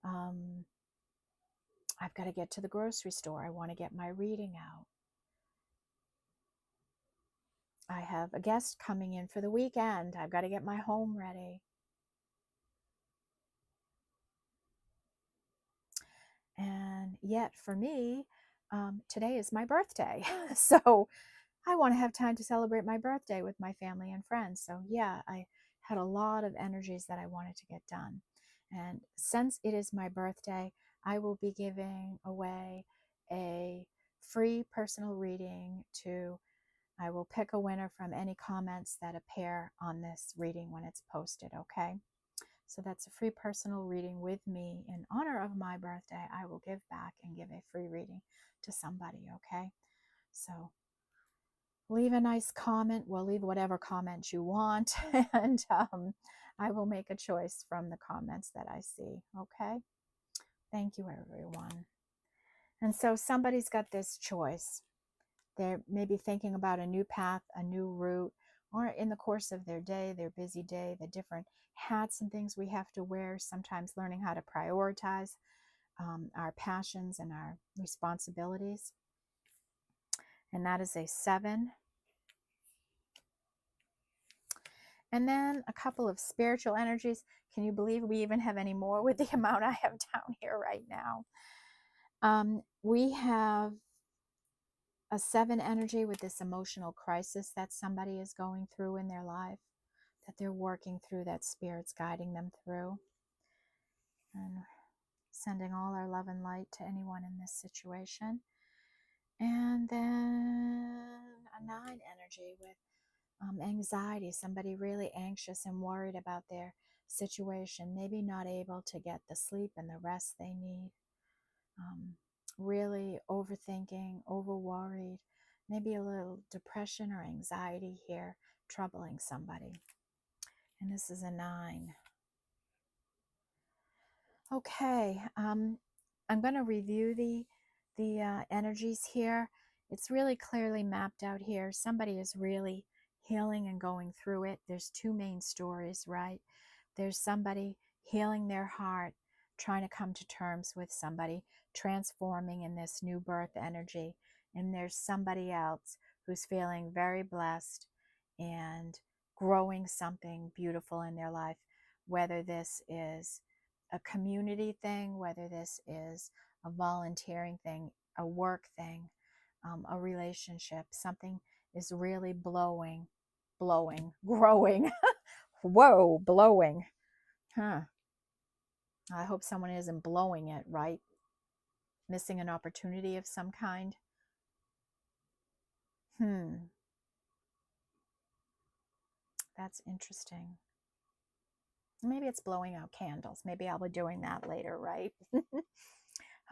[SPEAKER 1] I've got to get to the grocery store. I want to get my reading out. I have a guest coming in for the weekend. I've got to get my home ready. And yet for me, today is my birthday. So I want to have time to celebrate my birthday with my family and friends. So yeah, I had a lot of energies that I wanted to get done. And since it is my birthday, I will be giving away a free personal reading to, I will pick a winner from any comments that appear on this reading when it's posted, okay? So that's a free personal reading with me in honor of my birthday. I will give back and give a free reading to somebody, okay? So leave a nice comment. Well, leave whatever comments you want, and I will make a choice from the comments that I see, okay? Thank you, everyone. And so somebody's got this choice. They're maybe thinking about a new path, a new route, or in the course of their day, their busy day, the different hats and things we have to wear, sometimes learning how to prioritize our passions and our responsibilities. And that is a 7. And then a couple of spiritual energies. Can you believe we even have any more with the amount I have down here right now? We have a 7 energy with this emotional crisis that somebody is going through in their life, that they're working through, that Spirit's guiding them through. And sending all our love and light to anyone in this situation. And then a 9 energy with anxiety, somebody really anxious and worried about their situation, maybe not able to get the sleep and the rest they need, really overthinking, over worried, maybe a little depression or anxiety here troubling somebody. And this is a 9. Okay, I'm going to review the energies here. It's really clearly mapped out here. Somebody is really healing and going through it. There's 2 main stories, right? There's somebody healing their heart, trying to come to terms with somebody, transforming in this new birth energy. And there's somebody else who's feeling very blessed and growing something beautiful in their life, whether this is a community thing, whether this is a volunteering thing, a work thing, a relationship, something is really growing. Whoa, blowing. Huh. I hope someone isn't blowing it, right? Missing an opportunity of some kind. That's interesting. Maybe it's blowing out candles. Maybe I'll be doing that later, right?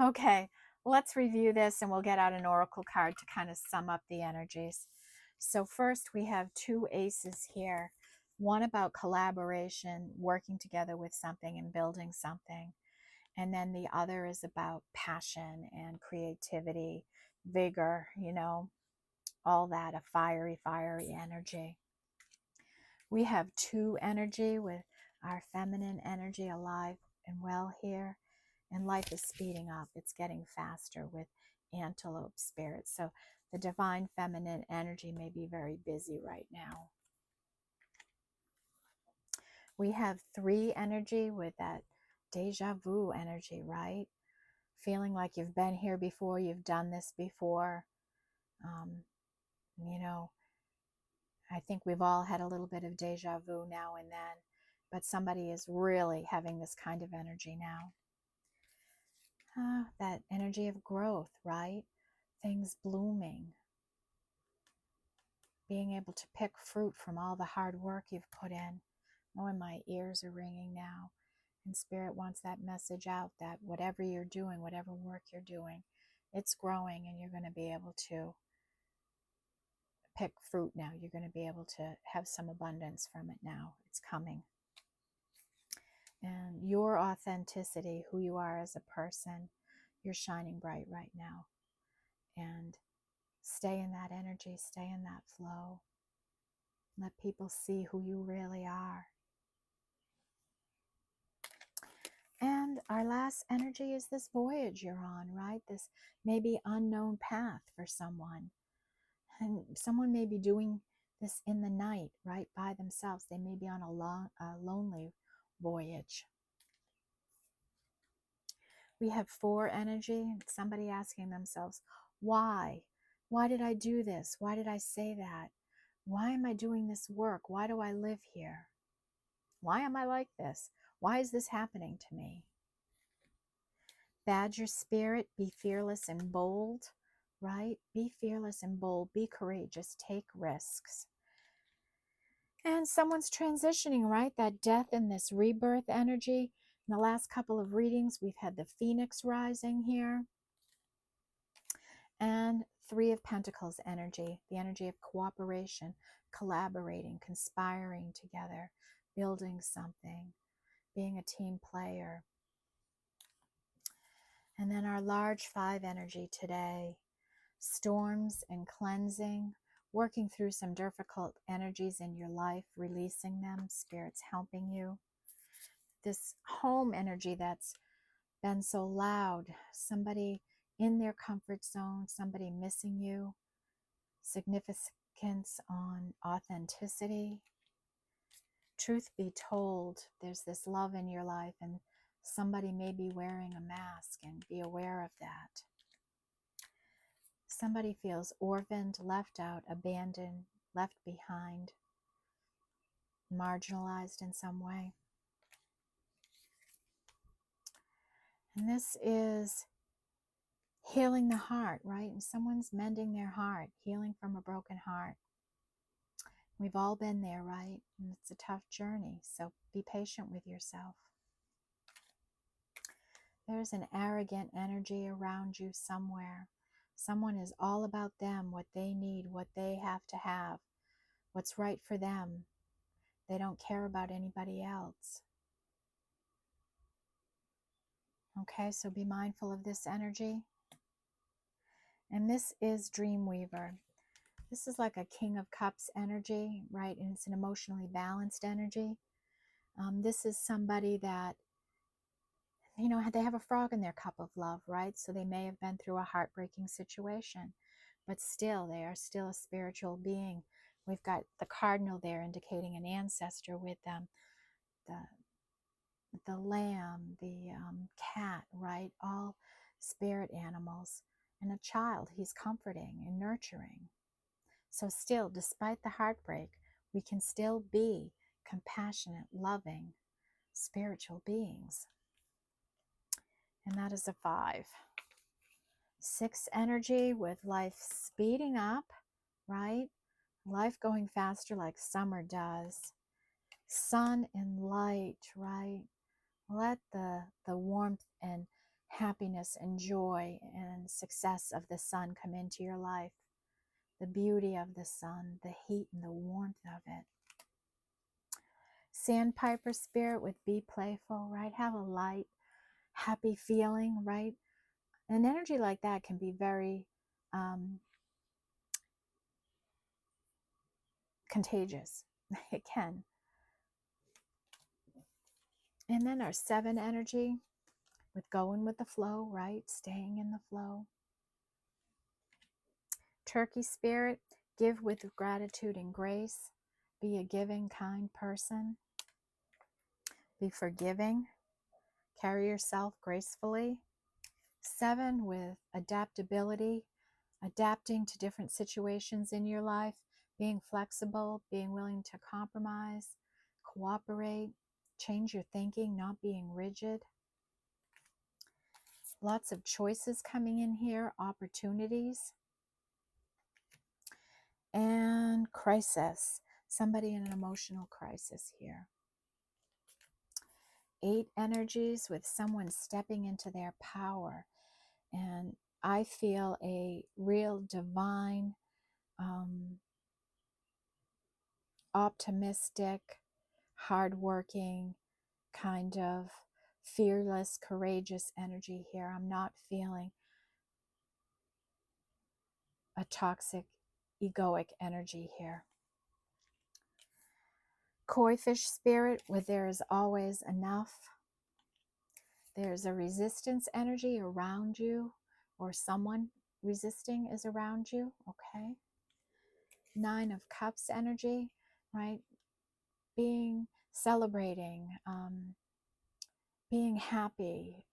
[SPEAKER 1] Okay, let's review this and we'll get out an oracle card to kind of sum up the energies. So first we have two aces here. One about collaboration, working together with something and building something. And then the other is about passion and creativity, vigor, all that, a fiery energy. We have two energy with our feminine energy alive and well here. And life is speeding up. It's getting faster with antelope spirit. So the divine feminine energy may be very busy right now. We have three energy with that deja vu energy, right? Feeling like you've been here before, you've done this before. You know, I think we've all had a little bit of deja vu now and then, but somebody is really having this kind of energy now. That energy of growth, right? Things blooming. Being able to pick fruit from all the hard work you've put in. Oh, and my ears are ringing now. And Spirit wants that message out that whatever you're doing, whatever work you're doing, it's growing and you're going to be able to pick fruit now. You're going to be able to have some abundance from it now. It's coming. And your authenticity, who you are as a person, you're shining bright right now. And stay in that energy, stay in that flow. Let people see who you really are. And our last energy is this voyage you're on, right? This maybe unknown path for someone. And someone may be doing this in the night, right, by themselves. They may be on a lonely voyage. We have four energy, somebody asking themselves, why? Why did I do this? Why did I say that? Why am I doing this work? Why do I live here? Why am I like this? Why is this happening to me? Badger spirit, be fearless and bold, right? Be fearless and bold, be courageous, take risks. And someone's transitioning, right? That death and this rebirth energy. In the last couple of readings, we've had the Phoenix rising here. And Three of Pentacles energy, the energy of cooperation, collaborating, conspiring together, building something, being a team player. And then our large 5 energy today, storms and cleansing, working through some difficult energies in your life, releasing them, spirits helping you. This home energy that's been so loud, somebody in their comfort zone, somebody missing you, significance on authenticity. Truth be told, there's this love in your life and somebody may be wearing a mask, and be aware of that. Somebody feels orphaned, left out, abandoned, left behind, marginalized in some way. And this is healing the heart, right? And someone's mending their heart, healing from a broken heart. We've all been there, right? And it's a tough journey, so be patient with yourself. There's an arrogant energy around you somewhere. Someone is all about them, what they need, what they have to have, what's right for them. They don't care about anybody else. Okay, so be mindful of this energy. And this is Dreamweaver. This is like a King of Cups energy, right? And it's an emotionally balanced energy. This is somebody that, they have a frog in their cup of love, right? So they may have been through a heartbreaking situation. but still, they are still a spiritual being. We've got the cardinal there indicating an ancestor with them, the, the lamb, the cat, right? All spirit animals. And a child, he's comforting and nurturing. So still, despite the heartbreak, we can still be compassionate, loving, spiritual beings. And that is a 5. 6 energy with life speeding up, right? Life going faster like summer does. Sun and light, right? Let the warmth and happiness and joy and success of the sun come into your life. The beauty of the sun, the heat and the warmth of it. Sandpiper spirit with be playful, right? Have a light, happy feeling, right? An energy like that can be very contagious. It can. And then our 7 energy with going with the flow, right? Staying in the flow. Turkey spirit, give with gratitude and grace. Be a giving, kind person. Be forgiving. Carry yourself gracefully. 7 with adaptability, adapting to different situations in your life, being flexible, being willing to compromise, cooperate, change your thinking, not being rigid. Lots of choices coming in here, opportunities. And crisis, somebody in an emotional crisis here. 8 energies with someone stepping into their power. And I feel a real divine, optimistic, hardworking, kind of fearless, courageous energy here. I'm not feeling a toxic, egoic energy here. Koi fish spirit, where there is always enough. There's a resistance energy around you, or someone resisting is around you, okay? 9 of Cups energy, right? Celebrating, being happy,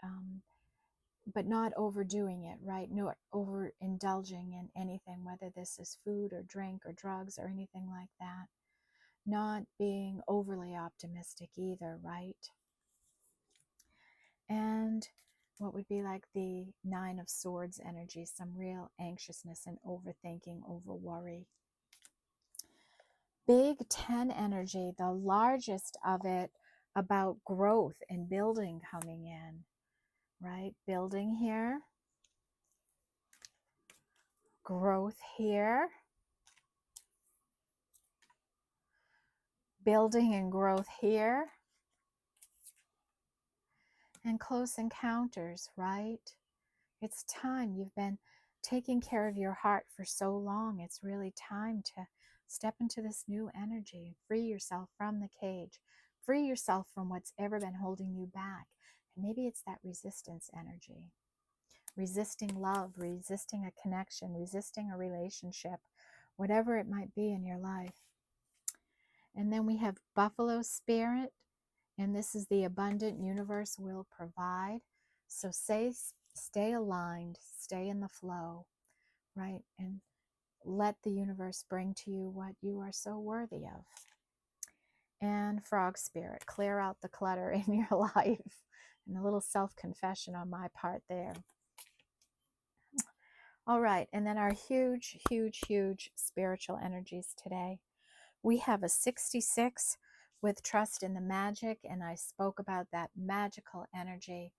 [SPEAKER 1] but not overdoing it, right? Not overindulging in anything, whether this is food or drink or drugs or anything like that. Not being overly optimistic either, right? And what would be like the 9 of Swords energy, some real anxiousness and overthinking, over worry. Big 10 energy, the largest of it, about growth and building coming in, right? Building here, growth here, building and growth here, and close encounters, right? It's time. You've been taking care of your heart for so long. It's really time to step into this new energy. Free yourself from the cage. Free yourself from what's ever been holding you back. And maybe it's that resistance energy. Resisting love, resisting a connection, resisting a relationship, whatever it might be in your life. And then we have Buffalo Spirit, and this is the abundant universe will provide. So stay aligned, stay in the flow, right? And let the universe bring to you what you are so worthy of. And Frog Spirit, clear out the clutter in your life. And a little self-confession on my part there. All right, and then our huge, huge, huge spiritual energies today. We have a 66 with trust in the magic, and I spoke about that magical energy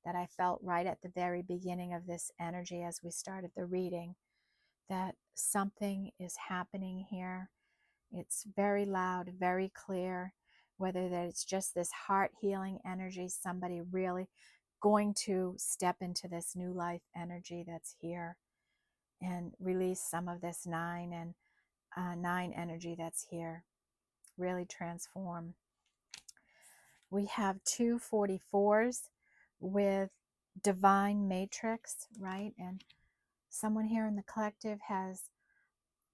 [SPEAKER 1] that I felt right at the very beginning of this energy as we started the reading, that something is happening here. It's very loud, very clear, whether that it's just this heart healing energy, somebody really going to step into this new life energy that's here and release some of this 9 and 9 energy that's here. Really transform. We have 2 44s with divine matrix, right? And Someone here in the collective has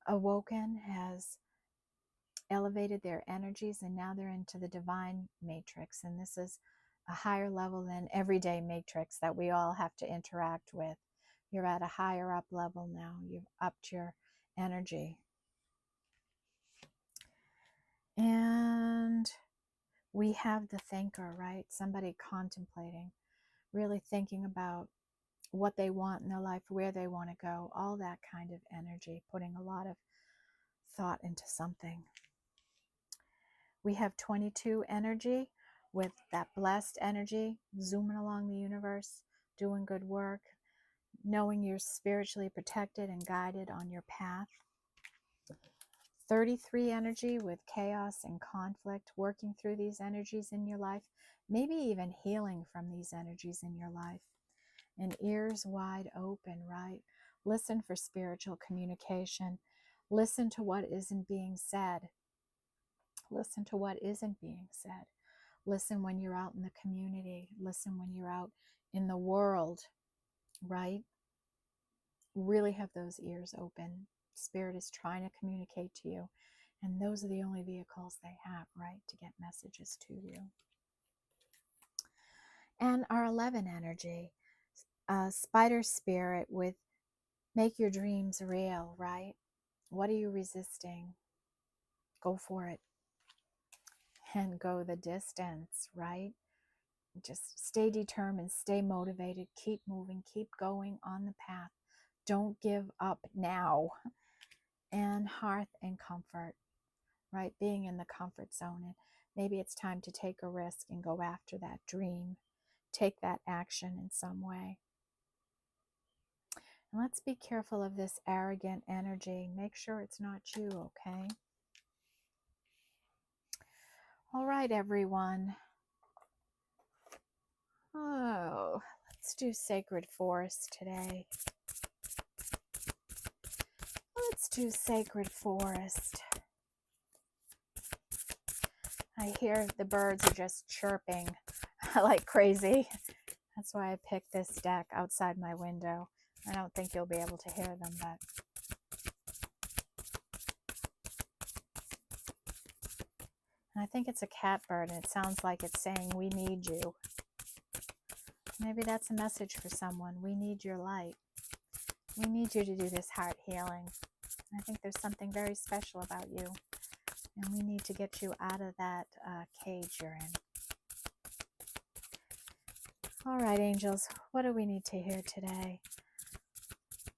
[SPEAKER 1] awoken, has elevated their energies, and now they're into the divine matrix. And this is a higher level than everyday matrix that we all have to interact with. You're at a higher up level now. You've upped your energy. And we have the thinker, right? Somebody contemplating, really thinking about what they want in their life, where they want to go, all that kind of energy, putting a lot of thought into something. We have 22 energy with that blessed energy, zooming along the universe, doing good work, knowing you're spiritually protected and guided on your path. 33 energy with chaos and conflict, working through these energies in your life, maybe even healing from these energies in your life. And ears wide open, right? Listen for spiritual communication. Listen to what isn't being said. Listen to what isn't being said. Listen when you're out in the community. Listen when you're out in the world, right? Really have those ears open. Spirit is trying to communicate to you. And those are the only vehicles they have, right, to get messages to you. And our 11 energy, spider spirit with make your dreams real, right? What are you resisting? Go for it. And go the distance, right? Just stay determined, stay motivated, keep moving, keep going on the path. Don't give up now. And hearth and comfort, right? Being in the comfort zone. And maybe it's time to take a risk and go after that dream. Take that action in some way. And let's be careful of this arrogant energy. Make sure it's not you, okay? All right, everyone. Oh, let's do Sacred Forest today. Let's do Sacred Forest. I hear the birds are just chirping like crazy. That's why I picked this deck outside my window. I don't think you'll be able to hear them, but and I think it's a catbird, and it sounds like it's saying, we need you. Maybe that's a message for someone. We need your light. We need you to do this heart healing. I think there's something very special about you, and we need to get you out of that cage you're in. All right, angels, what do we need to hear today?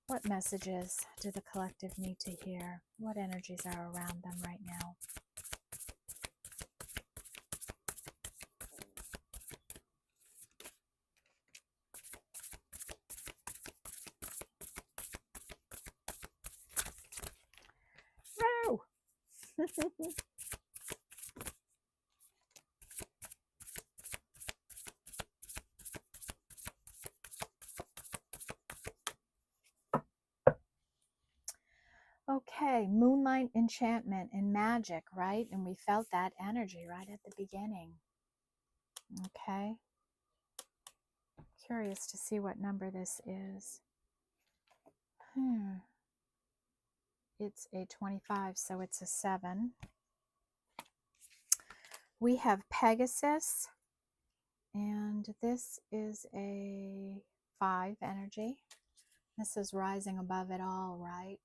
[SPEAKER 1] What messages do the collective need to hear? What energies are around them right now? No! Okay, moonlight enchantment and magic, right? And we felt that energy right at the beginning. Okay. Curious to see what number this is. It's a 25, so it's a 7. We have Pegasus, and this is a 5 energy. This is rising above it all, right?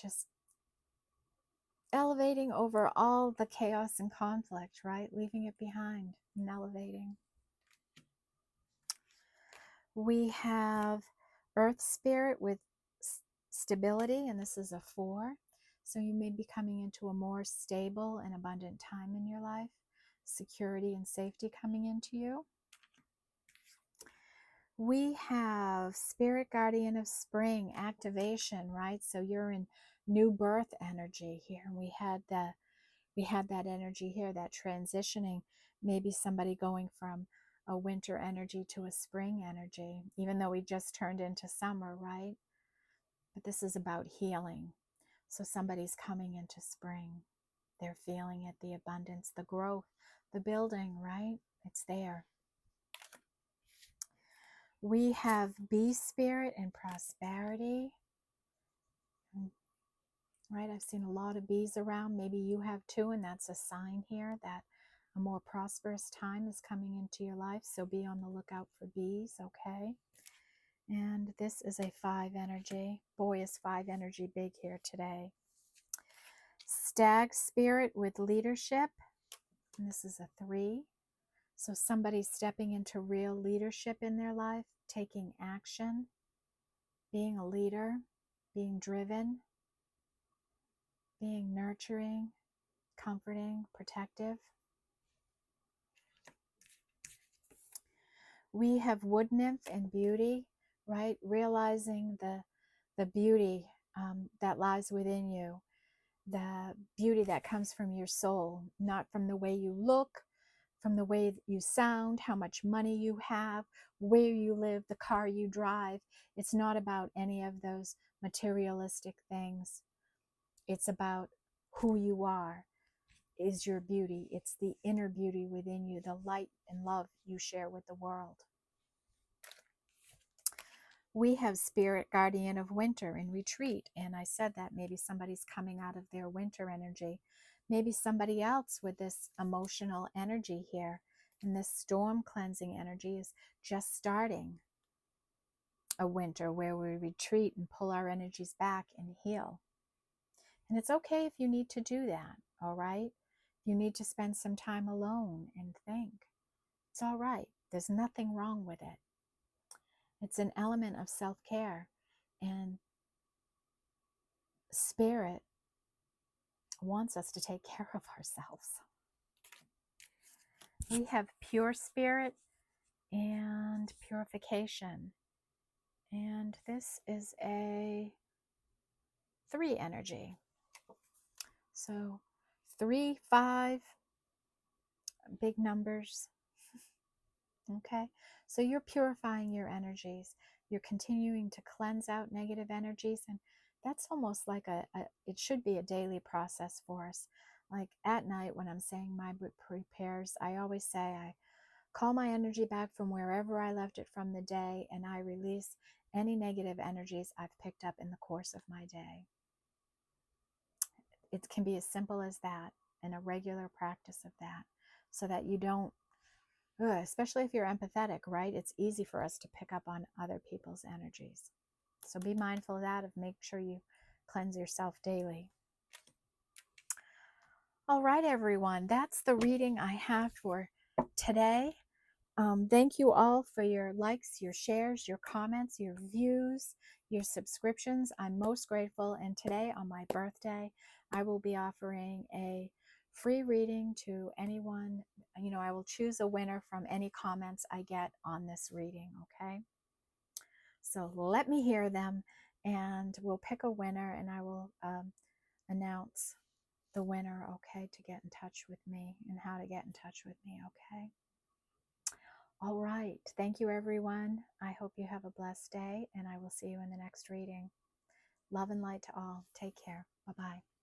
[SPEAKER 1] Just elevating over all the chaos and conflict, right? Leaving it behind and elevating. We have Earth Spirit with stability, and this is a 4. So you may be coming into a more stable and abundant time in your life. Security and safety coming into you. We have Spirit Guardian of Spring activation, right? So you're in new birth energy here. And we had that energy here, that transitioning. Maybe somebody going from a winter energy to a spring energy, even though we just turned into summer, right? But this is about healing. So somebody's coming into spring. They're feeling it, the abundance, the growth, the building, right? It's there. We have bee spirit and prosperity. Right, I've seen a lot of bees around. Maybe you have too, and that's a sign here that a more prosperous time is coming into your life. So be on the lookout for bees, okay? And this is a 5 energy. Boy, is 5 energy big here today. Stag spirit with leadership. And this is a 3. So somebody's stepping into real leadership in their life, taking action, being a leader, being driven, being nurturing, comforting, protective. We have wood nymph and beauty, right? Realizing the beauty that lies within you, the beauty that comes from your soul, not from the way you look, from the way that you sound, how much money you have, where you live, the car you drive. It's not about any of those materialistic things. It's about who you are, is your beauty. It's the inner beauty within you, the light and love you share with the world. We have spirit guardian of winter in retreat. And I said that maybe somebody's coming out of their winter energy. Maybe somebody else with this emotional energy here. And this storm cleansing energy is just starting a winter where we retreat and pull our energies back and heal. And it's okay if you need to do that, all right? You need to spend some time alone and think. It's all right. There's nothing wrong with it. It's an element of self-care, and Spirit wants us to take care of ourselves. We have pure spirit and purification. And this is a 3 energy. So 3, 5, big numbers. Okay, so you're purifying your energies. You're continuing to cleanse out negative energies, and that's almost like it should be a daily process for us. Like at night when I'm saying my prayers, I always say I call my energy back from wherever I left it from the day, and I release any negative energies I've picked up in the course of my day. It can be as simple as that, and a regular practice of that, so that you don't, especially if you're empathetic, right? It's easy for us to pick up on other people's energies. So be mindful of that, of make sure you cleanse yourself daily. All right, everyone, that's the reading I have for today. Thank you all for your likes, your shares, your comments, your views, your subscriptions. I'm most grateful. And today on my birthday, I will be offering a free reading to anyone. You know, I will choose a winner from any comments I get on this reading, okay? So let me hear them, and we'll pick a winner, and I will announce the winner, okay, to get in touch with me and how to get in touch with me, okay? All right. Thank you, everyone. I hope you have a blessed day, and I will see you in the next reading. Love and light to all. Take care. Bye-bye.